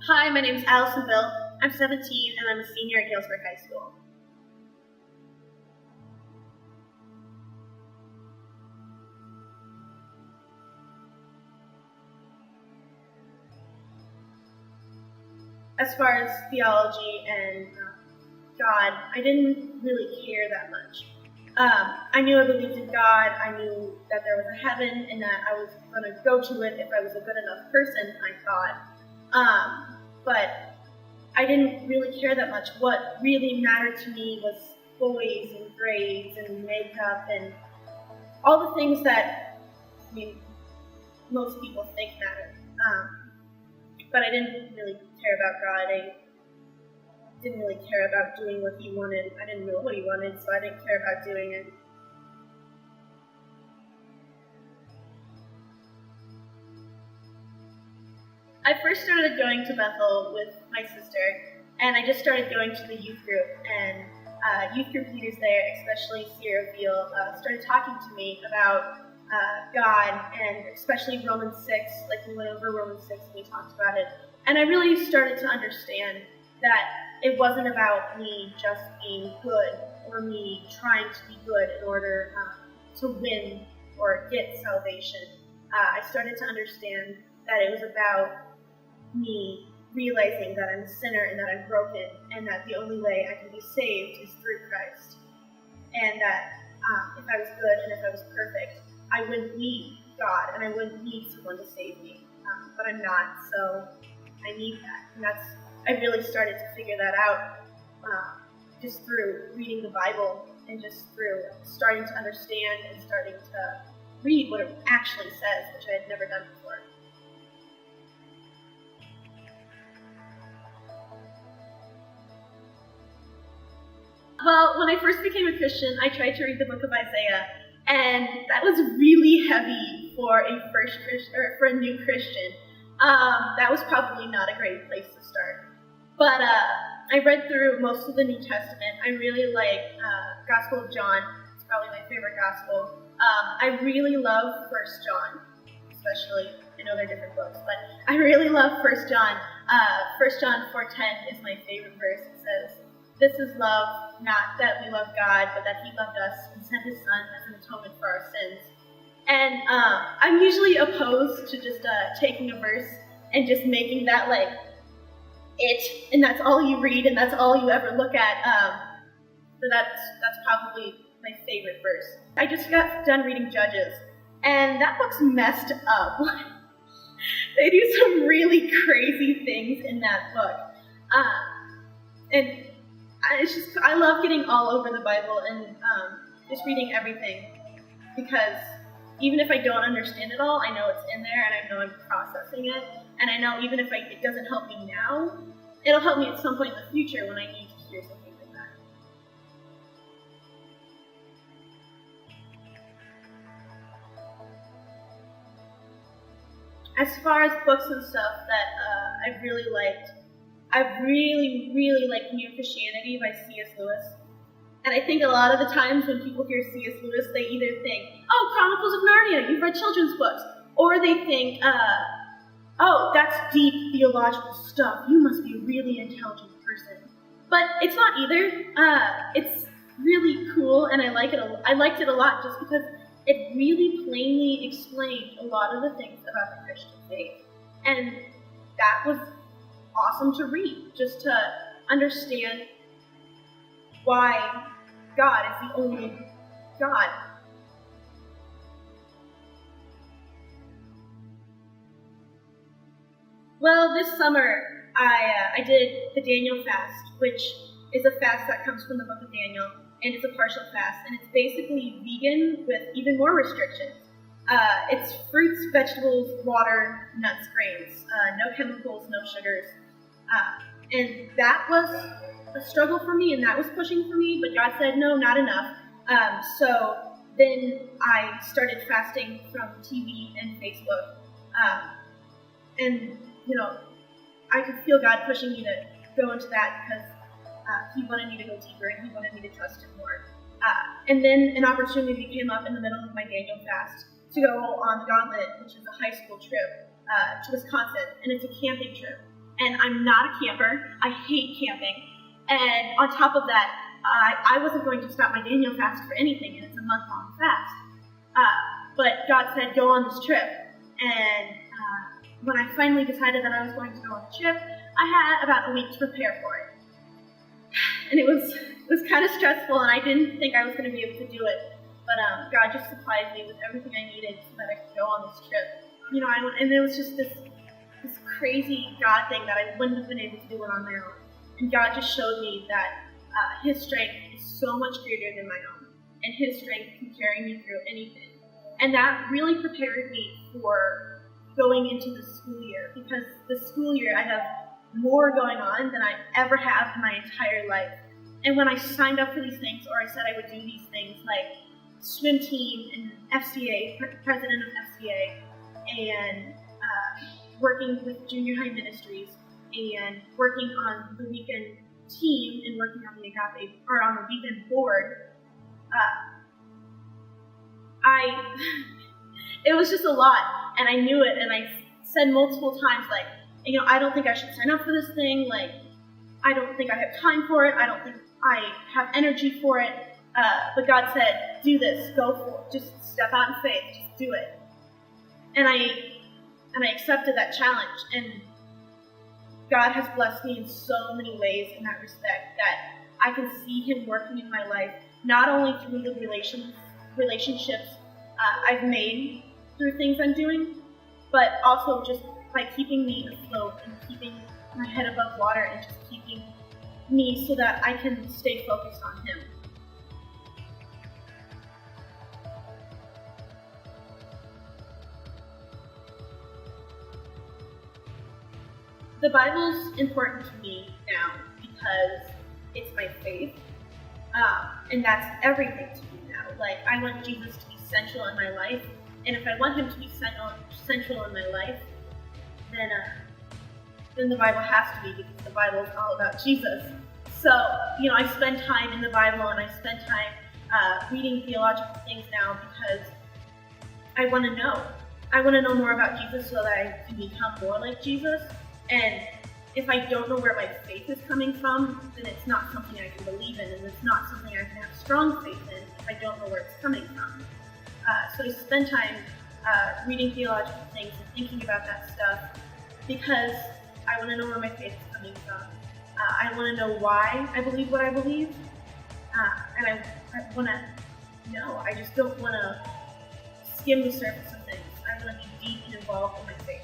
Hi, my name is Allison Buelt. I'm 17 and I'm a senior at Galesburg High School. As far as theology and God, I didn't really care that much. I knew I believed in God, I knew that there was a heaven and that I was going to go to it if I was a good enough person, I thought. But I didn't really care that much. What really mattered to me was boys and grades and makeup and all the things that, most people think matter. But I didn't really care about God. I didn't really care about doing what he wanted. I didn't know what he wanted, so I didn't care about doing it. I first started going to Bethel with my sister, and I just started going to the youth group, and youth group leaders there, especially Sierra Veal, started talking to me about God, and especially Romans 6, like we went over Romans 6 and we talked about it. And I really started to understand that it wasn't about me just being good or me trying to be good in order to win or get salvation. I started to understand that it was about me realizing that I'm a sinner and that I'm broken and that the only way I can be saved is through Christ. And that if I was good and if I was perfect, I wouldn't need God and I wouldn't need someone to save me. But I'm not, so I need that. And I really started to figure that out just through reading the Bible and just through starting to understand and starting to read what it actually says, which I had never done before. Well, when I first became a Christian, I tried to read the book of Isaiah, and that was really heavy for a new Christian. That was probably not a great place to start. But I read through most of the New Testament. I really like Gospel of John. It's probably my favorite gospel. I really love 1 John, especially. I know they're different books, but I really love 1 John. 1 John 4:10 is my favorite verse. It says, "This is love, not that we love God, but that he loved us and sent his son as an atonement for our sins." And I'm usually opposed to just taking a verse and just making that like it, and that's all you read, and that's all you ever look at. So that's probably my favorite verse. I just got done reading Judges, and that book's messed up. They do some really crazy things in that book. And I love getting all over the Bible and just reading everything, because even if I don't understand it all, I know it's in there and I know I'm processing it, and I know even if it doesn't help me now, it'll help me at some point in the future when I need to hear something like that. As far as books and stuff that I've really liked, I really, really like Mere Christianity by C.S. Lewis. And I think a lot of the times when people hear C.S. Lewis, they either think, oh, Chronicles of Narnia, you've read children's books. Or they think, oh, that's deep theological stuff. You must be a really intelligent person. But it's not either. It's really cool, and I liked it a lot just because it really plainly explained a lot of the things about the Christian faith. And that was awesome to read, just to understand why God is the only God. Well, this summer I did the Daniel fast, which is a fast that comes from the book of Daniel, and it's a partial fast, and it's basically vegan with even more restrictions. It's fruits, vegetables, water, nuts, grains, no chemicals, no sugars. And that was a struggle for me, and that was pushing for me, but God said, no, not enough. So then I started fasting from TV and Facebook. And, I could feel God pushing me to go into that because he wanted me to go deeper and he wanted me to trust him more. And then an opportunity came up in the middle of my Daniel fast to to go on the Gauntlet, which is a high school trip to Wisconsin, and it's a camping trip. And I'm not a camper. I hate camping. And on top of that, I wasn't going to stop my Daniel fast for anything, and it's a month-long fast. But God said, go on this trip. And when I finally decided that I was going to go on the trip, I had about a week to prepare for it. And it was kind of stressful, and I didn't think I was going to be able to do it. But God just supplied me with everything I needed so that I could go on this trip. And it was just this crazy God thing that I wouldn't have been able to do it on my own. And God just showed me that His strength is so much greater than my own, and His strength can carry me through anything. And that really prepared me for going into the school year, because this school year I have more going on than I ever have in my entire life. And when I signed up for these things, or I said I would do these things like swim team and FCA, president of FCA, and working with junior high ministries, and working on the weekend team, and working on the agape, or on the weekend board, it was just a lot, and I knew it, and I said multiple times, like, I don't think I should sign up for this thing, like, I don't think I have time for it, I don't think I have energy for it, but God said, do this, go for it, just step out in faith, just do it. And I accepted that challenge, and God has blessed me in so many ways in that respect, that I can see Him working in my life, not only through the relationships I've made through things I'm doing, but also just by keeping me afloat and keeping my head above water and just keeping me so that I can stay focused on Him. The Bible's important to me now because it's my faith, and that's everything to me now. Like, I want Jesus to be central in my life, and if I want Him to be central in my life, then the Bible has to be, because the Bible is all about Jesus. So, I spend time in the Bible, and I spend time reading theological things now because I want to know. I want to know more about Jesus so that I can become more like Jesus. And if I don't know where my faith is coming from, then it's not something I can believe in, and it's not something I can have strong faith in if I don't know where it's coming from. So I spend time reading theological things and thinking about that stuff because I want to know where my faith is coming from. I want to know why I believe what I believe, and I want to know. I just don't want to skim the surface of things. I want to be deep and involved in my faith.